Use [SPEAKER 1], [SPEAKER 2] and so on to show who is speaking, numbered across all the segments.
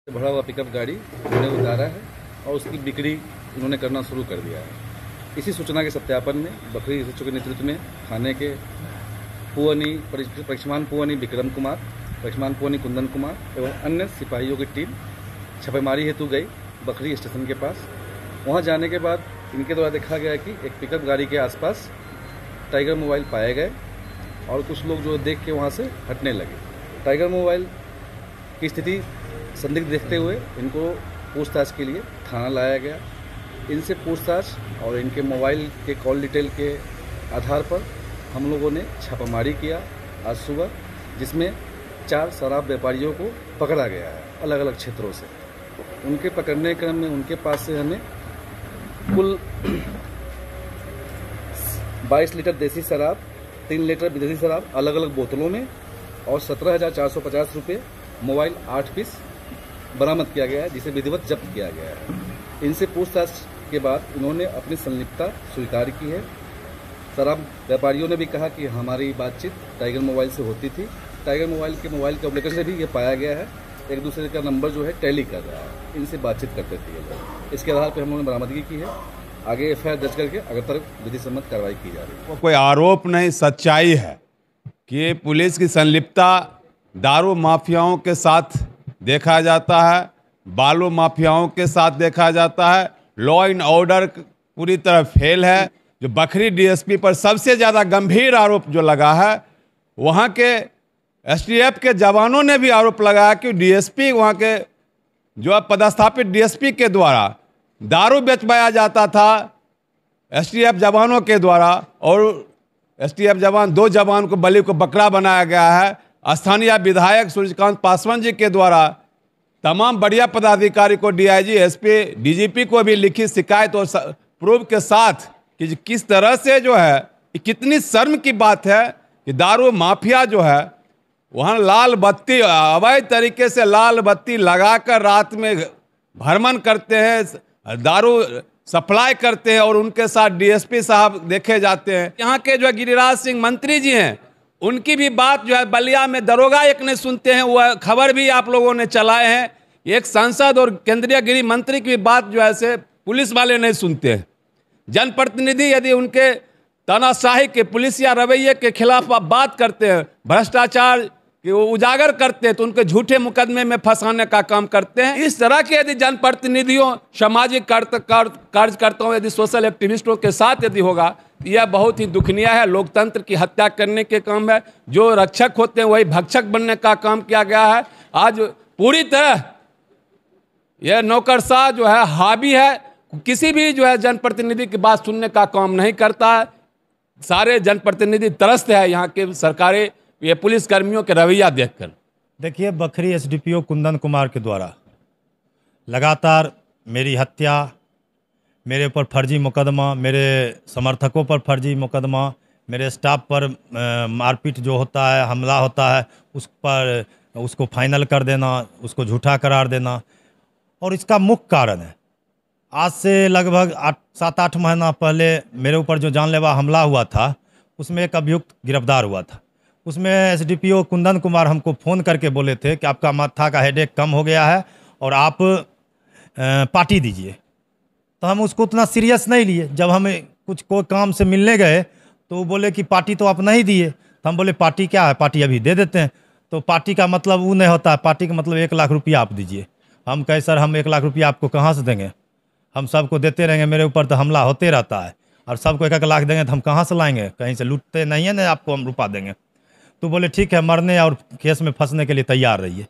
[SPEAKER 1] भरा हुआ पिकअप गाड़ी उन्होंने उतारा है और उसकी बिक्री उन्होंने करना शुरू कर दिया है। इसी सूचना के सत्यापन में बखरी एसएचओ के नेतृत्व में थाने के परीक्षमान पुअनी विक्रम कुमार, परीक्षमान पुअनी कुंदन कुमार एवं अन्य सिपाहियों की टीम छापेमारी हेतु गई बखरी स्टेशन के पास। वहां जाने के बाद इनके द्वारा देखा गया कि एक पिकअप गाड़ी के आसपास टाइगर मोबाइल पाए गए और कुछ लोग जो देख के वहां से हटने लगे। टाइगर मोबाइल की स्थिति संदिग्ध देखते हुए इनको पूछताछ के लिए थाना लाया गया। इनसे पूछताछ और इनके मोबाइल के कॉल डिटेल के आधार पर हम लोगों ने छापामारी किया आज सुबह, जिसमें 4 शराब व्यापारियों को पकड़ा गया है अलग अलग क्षेत्रों से। उनके पकड़ने क्रम में उनके पास से हमें कुल 22 लीटर देसी शराब, 3 लीटर विदेशी शराब अलग अलग बोतलों में और 17,450 रुपये, मोबाइल 8 पीस बरामद किया गया है, जिसे विधिवत जब्त किया गया है। इनसे पूछताछ के बाद इन्होंने अपनी संलिप्तता स्वीकार की है। शराब व्यापारियों ने भी कहा कि हमारी बातचीत टाइगर मोबाइल से होती थी। टाइगर मोबाइल के एप्लीकेशन से भी ये पाया गया है एक दूसरे का नंबर जो है टैली कर रहा है, इनसे बातचीत करते थे ये लोग। इसके आधार पर हम लोगों ने बरामदगी की है। आगे एफआईआर दर्ज करके अगर विधि सम्मत कार्रवाई की जा रही है।
[SPEAKER 2] कोई आरोप नहीं, सच्चाई है कि पुलिस की संलिप्तता दारू माफियाओं के साथ देखा जाता है, बालू माफियाओं के साथ देखा जाता है। लॉ एंड ऑर्डर पूरी तरह फेल है। जो बखरी डीएसपी पर सबसे ज़्यादा गंभीर आरोप जो लगा है, वहाँ के एसटीएफ के जवानों ने भी आरोप लगाया कि डीएसपी वहाँ के जो पदस्थापित डीएसपी के द्वारा दारू बेचवाया जाता था एसटीएफ जवानों के द्वारा, और एसटीएफ जवान 2 जवान को बलि को बकरा बनाया गया है। स्थानीय विधायक सूर्यकांत पासवान जी के द्वारा तमाम बढ़िया पदाधिकारी को, डीआईजी, एसपी, डीजीपी को भी लिखी शिकायत और प्रूफ के साथ कि किस तरह से जो है, कितनी शर्म की बात है कि दारू माफिया जो है वहाँ लाल बत्ती, अवैध तरीके से लाल बत्ती लगाकर रात में भ्रमण करते हैं, दारू सप्लाई करते हैं और उनके साथ डीएसपी साहब देखे जाते हैं। यहाँ के जो गिरिराज सिंह मंत्री जी हैं, उनकी भी बात जो है बलिया में दरोगा एक ने सुनते हैं, वह खबर भी आप लोगों ने चलाए हैं। एक सांसद और केंद्रीय गृह मंत्री की भी बात जो है से पुलिस वाले नहीं सुनते हैं। जनप्रतिनिधि यदि उनके तानाशाही के पुलिस या रवैये के खिलाफ आप बात करते हैं, भ्रष्टाचार कि वो उजागर करते हैं, तो उनके झूठे मुकदमे में फंसाने का काम करते हैं। इस तरह के यदि जनप्रतिनिधियों, सामाजिक कार्यकर्ताओं, यदि सोशल एक्टिविस्टों के साथ यदि होगा, यह बहुत ही दुखनीय है। लोकतंत्र की हत्या करने के काम है। जो रक्षक होते हैं वही भक्षक बनने का काम किया गया है। आज पूरी तरह यह नौकरशाह जो है हावी है, किसी भी जो है जनप्रतिनिधि की बात सुनने का काम नहीं करता है। सारे जनप्रतिनिधि त्रस्त है यहाँ के सरकारें ये पुलिस कर्मियों के रवैया देखकर।
[SPEAKER 3] देखिए, बखरी एसडीपीओ कुंदन कुमार के द्वारा लगातार मेरी हत्या, मेरे ऊपर फर्जी मुकदमा, मेरे समर्थकों पर फर्जी मुकदमा, मेरे स्टाफ पर मारपीट जो होता है, हमला होता है, उस पर उसको फाइनल कर देना, उसको झूठा करार देना। और इसका मुख्य कारण है, आज से लगभग 7-8 महीना पहले मेरे ऊपर जो जानलेवा हमला हुआ था, उसमें एक अभियुक्त गिरफ्तार हुआ था। उसमें एसडीपीओ कुंदन कुमार हमको फ़ोन करके बोले थे कि आपका माथा का हेडेक कम हो गया है और आप पार्टी दीजिए। तो हम उसको उतना सीरियस नहीं लिए। जब हमें कोई काम से मिलने गए तो वो बोले कि पार्टी तो आप नहीं दिए। तो हम बोले पार्टी क्या है, पार्टी अभी दे देते हैं। तो पार्टी का मतलब वो नहीं होता है, पार्टी का मतलब 1 लाख रुपया आप दीजिए। हम कहे सर हम 1 लाख रुपया आपको कहाँ से देंगे, हम सबको देते रहेंगे, मेरे ऊपर तो हमला होते रहता है और सबको 1-1 लाख देंगे तो हम कहाँ से लाएंगे, कहीं से लूटते नहीं है ना, आपको हम रुपा देंगे। तो बोले ठीक है, मरने और केस में फंसने के लिए तैयार रहिए।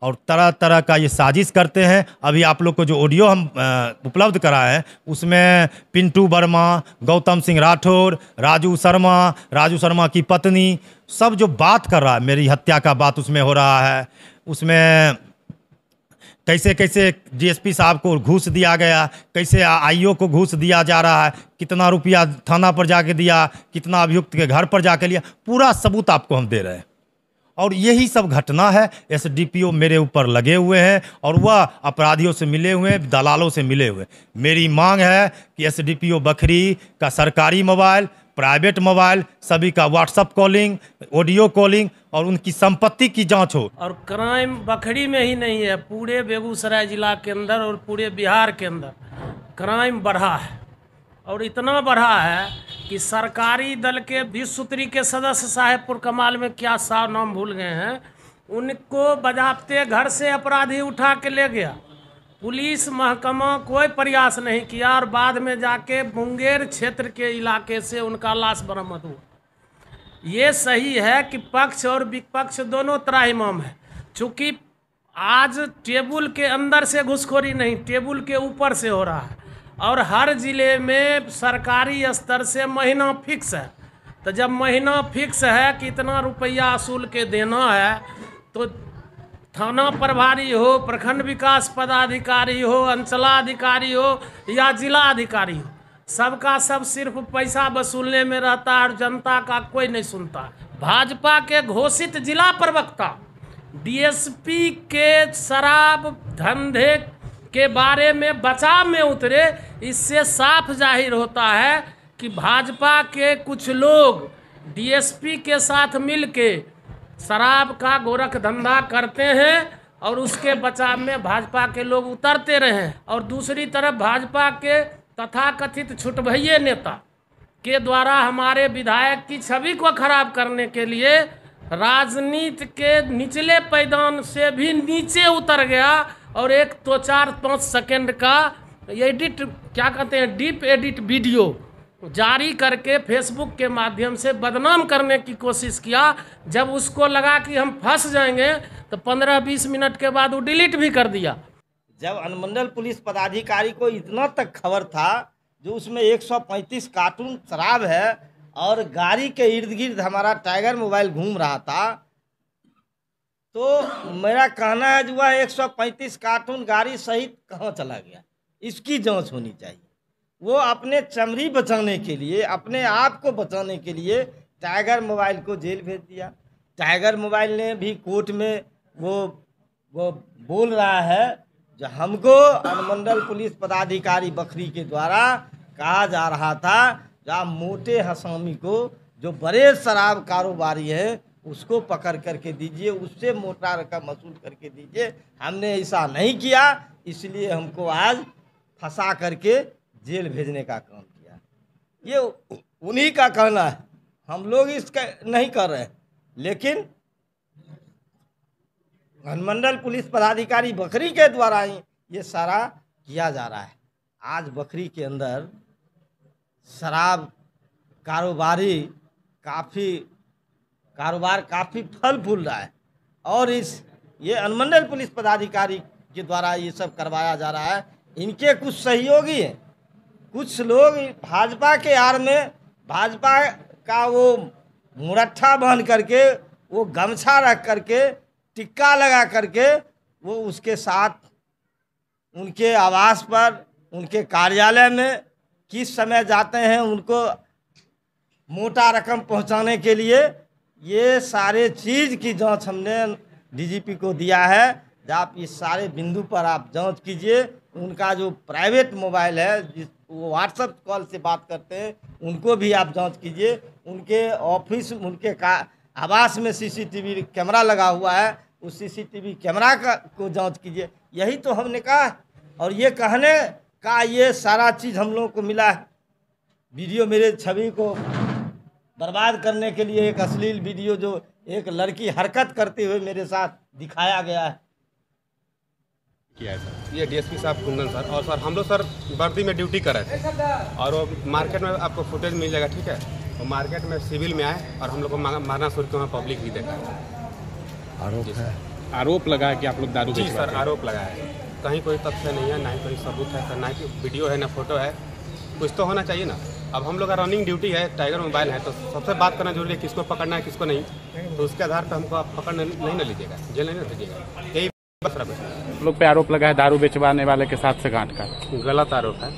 [SPEAKER 3] और तरह तरह का ये साजिश करते हैं। अभी आप लोग को जो ऑडियो हम उपलब्ध कराए हैं, उसमें पिंटू वर्मा, गौतम सिंह राठौर, राजू शर्मा की पत्नी, सब जो बात कर रहा है, मेरी हत्या का बात उसमें हो रहा है। उसमें कैसे कैसे डीएसपी साहब को घूस दिया गया, कैसे आईओ को घूस दिया जा रहा है, कितना रुपया थाना पर जाके दिया, कितना अभियुक्त के घर पर जाके लिया, पूरा सबूत आपको हम दे रहे हैं। और यही सब घटना है। एसडीपीओ मेरे ऊपर लगे हुए हैं और वह अपराधियों से मिले हुए हैं, दलालों से मिले हुए। मेरी मांग है कि एसडीपीओ बखरी का सरकारी मोबाइल प्राइवेट मोबाइल, सभी का व्हाट्सअप कॉलिंग, ऑडियो कॉलिंग और उनकी संपत्ति की जांच हो।
[SPEAKER 4] और क्राइम बखरी में ही नहीं है, पूरे बेगूसराय जिला के अंदर और पूरे बिहार के अंदर क्राइम बढ़ा है। और इतना बढ़ा है कि सरकारी दल के 20 सूत्री के सदस्य साहेबपुर कमाल में क्या साहब नाम भूल गए हैं, उनको बजाते घर से अपराधी उठा के ले गया। पुलिस महकमा कोई प्रयास नहीं किया और बाद में जाके मुंगेर क्षेत्र के इलाके से उनका लाश बरामद हुआ। ये सही है कि पक्ष और विपक्ष दोनों त्राहिमाम है। चूँकि आज टेबल के अंदर से घुसखोरी नहीं, टेबल के ऊपर से हो रहा है और हर ज़िले में सरकारी स्तर से महीना फिक्स है। तो जब महीना फिक्स है कि इतना रुपया असूल के देना है, तो थाना प्रभारी हो, प्रखंड विकास पदाधिकारी हो, अंचलाधिकारी हो या जिला अधिकारी हो, सबका सब सिर्फ पैसा वसूलने में रहता है और जनता का कोई नहीं सुनता। भाजपा के घोषित जिला प्रवक्ता डीएसपी के शराब धंधे के बारे में बचाव में उतरे, इससे साफ जाहिर होता है कि भाजपा के कुछ लोग डीएसपी के साथ मिलके शराब का गोरख धंधा करते हैं और उसके बचाव में भाजपा के लोग उतरते रहे। और दूसरी तरफ भाजपा के तथाकथित छुटभइये नेता के द्वारा हमारे विधायक की छवि को खराब करने के लिए राजनीति के निचले पैदान से भी नीचे उतर गया और एक तो 4-5 सेकंड का एडिट, क्या कहते हैं, डीप एडिट वीडियो जारी करके फेसबुक के माध्यम से बदनाम करने की कोशिश किया। जब उसको लगा कि हम फंस जाएंगे तो 15-20 मिनट के बाद वो डिलीट भी कर दिया।
[SPEAKER 5] जब अनुमंडल पुलिस पदाधिकारी को इतना तक खबर था, जो उसमें 135 कार्टून शराब है और गाड़ी के इर्द गिर्द हमारा टाइगर मोबाइल घूम रहा था, तो मेरा कहना है जो वह 135 कार्टून गाड़ी सहित कहाँ चला गया, इसकी जांच होनी चाहिए। वो अपने चमड़ी बचाने के लिए, अपने आप को बचाने के लिए टाइगर मोबाइल को जेल भेज दिया। टाइगर मोबाइल ने भी कोर्ट में वो बोल रहा है जो हमको अनुमंडल पुलिस पदाधिकारी बखरी के द्वारा कहा जा रहा था, जहाँ मोटे हसामी को जो बड़े शराब कारोबारी हैं उसको पकड़ करके दीजिए, उससे मोटा रकम वसूल करके दीजिए। हमने ऐसा नहीं किया, इसलिए हमको आज फंसा करके जेल भेजने का काम किया। ये उन्हीं का कहना है, हम लोग इसका नहीं कर रहे हैं। लेकिन अनुमंडल पुलिस पदाधिकारी बखरी के द्वारा ही ये सारा किया जा रहा है। आज बखरी के अंदर शराब कारोबार काफ़ी फल फूल रहा है और ये अनुमंडल पुलिस पदाधिकारी के द्वारा ये सब करवाया जा रहा है। इनके कुछ सहयोगी हैं, कुछ लोग भाजपा के आड़ में भाजपा का वो मुरट्ठा बांध करके, वो गमछा रख करके, टिक्का लगा करके वो उसके साथ उनके आवास पर, उनके कार्यालय में किस समय जाते हैं उनको मोटा रकम पहुंचाने के लिए। ये सारे चीज़ की जांच हमने डीजीपी को दिया है। आप इस सारे बिंदु पर आप जांच कीजिए। उनका जो प्राइवेट मोबाइल है, जिस वो व्हाट्सएप कॉल से बात करते हैं, उनको भी आप जांच कीजिए। उनके ऑफिस, उनके आवास में सीसीटीवी कैमरा लगा हुआ है, उस सीसीटीवी कैमरा को जांच कीजिए। यही तो हमने कहा, और ये कहने का ये सारा चीज़ हम लोगों को मिला है। वीडियो मेरे छवि को बर्बाद करने के लिए एक अश्लील वीडियो जो एक लड़की हरकत करते हुए मेरे साथ दिखाया गया है।
[SPEAKER 6] किया है सर, ये डीएसपी साहब कुंदन सर। और सर हम लोग सर वर्दी में ड्यूटी कर रहे थे और वो मार्केट में आपको फुटेज मिल जाएगा, ठीक है। वो मार्केट में सिविल में आए और हम लोग को मारना शुरू किया, वहाँ पब्लिक भी देखा।
[SPEAKER 7] आरोप लगा है कि आप लोग दारू
[SPEAKER 6] जी सर, आरोप लगाया है। कहीं कोई तथ्य नहीं है, ना ही कोई सबूत है सर, ना ही वीडियो है, ना फोटो है। कुछ तो होना चाहिए ना। अब हम लोग का रनिंग ड्यूटी है, टाइगर मोबाइल है, तो सबसे बात करना जरूरी है, किसको पकड़ना है किसको नहीं। तो उसके आधार पर हमको आप पकड़ नहीं ना लीजिएगा, जेल नहीं ना भेजिएगा। यही बस
[SPEAKER 7] लोग पे आरोप लगा है दारू बेचवाने वाले के साथ से गांठ का।
[SPEAKER 6] गलत आरोप है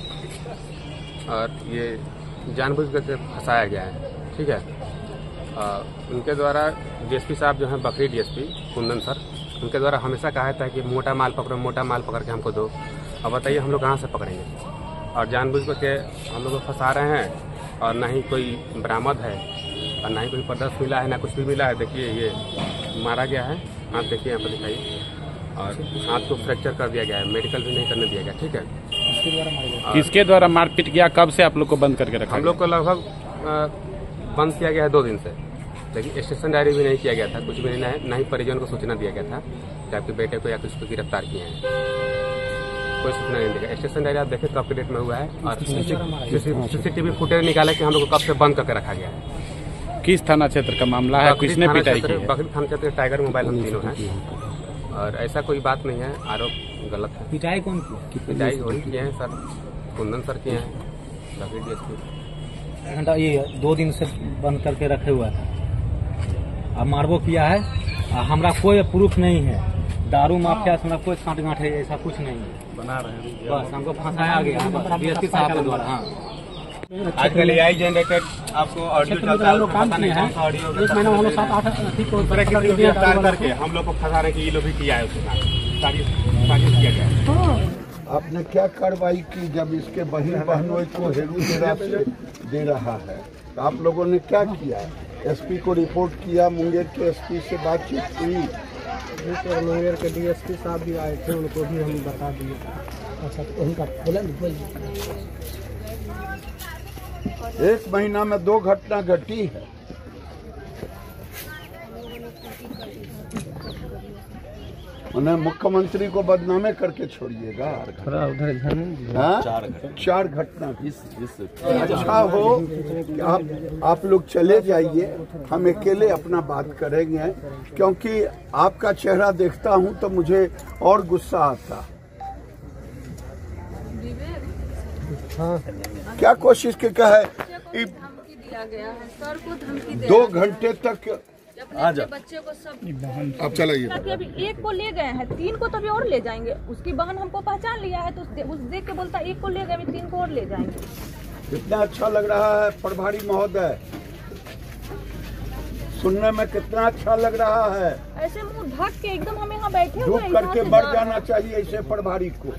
[SPEAKER 6] और ये जानबूझ करके फंसाया गया है, ठीक है। उनके द्वारा डीएसपी साहब जो हैं, बखरी डीएसपी कुंदन सर, उनके द्वारा हमेशा कहा था कि मोटा माल पकड़ो, मोटा माल पकड़ के हमको दो। अब बताइए हम लोग कहाँ से पकड़ेंगे। और जानबूझ करके हम लोग को फंसा रहे हैं और ना ही कोई बरामद है और ना ही कोई पदार्थ मिला है, ना कुछ भी मिला है। देखिए ये मारा गया है, हाथ देखिए यहाँ पर दिखाइए, और हाथ को फ्रैक्चर कर दिया गया है, मेडिकल भी नहीं करने दिया गया। ठीक है,
[SPEAKER 7] किसके द्वारा मारपीट किया, कब से आप लोग को बंद करके रखा?
[SPEAKER 6] हम लोग को लगभग बंद किया गया है 2 दिन से, लेकिन स्टेशन डायरी भी नहीं किया गया था, कुछ भी नहीं है, ना ही परिजन को सूचना दिया गया था कि आपके बेटे को या किसी को गिरफ्तार किए हैं, कोई सूचना नहीं देगा। स्टेशन डायरी आप देखें कब के डेट में हुआ है, और CCTV फुटेज निकाला कि हम लोग को कब से बंद करके रखा गया है।
[SPEAKER 7] किस थाना क्षेत्र का मामला है, किसने पिटाई की है?
[SPEAKER 6] बकरी थाना क्षेत्र टाइगर मोबाइल हम तीनों हैं, और ऐसा कोई बात नहीं है, आरोप गलत है।
[SPEAKER 8] पिटाई कौन की?
[SPEAKER 6] पिटाई वही किए हैं सर, कुंदन सर किए हैं, बकरी DSP।
[SPEAKER 8] घंटा ये 2 दिन से बंद करके रखे हुआ था, अब मारबो किया है, हमारा कोई प्रूफ नहीं है, दारू माफिया से कोई साँठगांठ है, ऐसा कुछ नहीं है, बना रहे हैं बस, हमको फंसाया गया DSP साहब के द्वारा। हाँ,
[SPEAKER 6] आजकल AI जनरेटेड आपको ऑडियो चलता है,
[SPEAKER 8] काम किए हैं, एक महीना हम लोग 7-8
[SPEAKER 6] गिरफ्तार करके हम लोग को फंसा रहे कि ये लोग भी किया है, उसके साथ साजिश किया गया।
[SPEAKER 9] आपने क्या कार्रवाई की जब इसके बहन बहनों को हेरू दे रहा है, तो आप लोगों ने क्या किया? SP को रिपोर्ट किया, मुंगेर के SP से बातचीत हुई?
[SPEAKER 8] मुंगेर के DSP साहब भी आए थे, उनको भी हम बता दिए। उनका
[SPEAKER 9] 1 महीना में 2 घटना घटी है। उन्हें मुख्यमंत्री को बदनामे करके छोड़िएगा। हाँ? 4 घटना। अच्छा हो कि आप लोग चले जाइए, हम अकेले अपना बात करेंगे, क्योंकि आपका चेहरा देखता हूं तो मुझे और गुस्सा आता। हाँ। क्या कोशिश के क्या है?
[SPEAKER 10] धमकी दिया गया है सर को, धमकी दे
[SPEAKER 9] 2 घंटे तक
[SPEAKER 10] अपने बच्चे को सब
[SPEAKER 9] अब चलाइए।
[SPEAKER 10] अभी 1 को ले गए हैं, 3 को तो अभी और ले जाएंगे। उसकी बहन हमको पहचान लिया है, तो उस देख के बोलता 1 को ले गए, अभी 3 को और ले जाएंगे।
[SPEAKER 9] कितना अच्छा लग रहा है प्रभारी महोदय, सुनने में कितना अच्छा लग रहा है।
[SPEAKER 10] ऐसे मुंह ढक के एकदम हम यहाँ बैठे हुए
[SPEAKER 9] झुक करके बढ़ जाना चाहिए ऐसे प्रभारी को।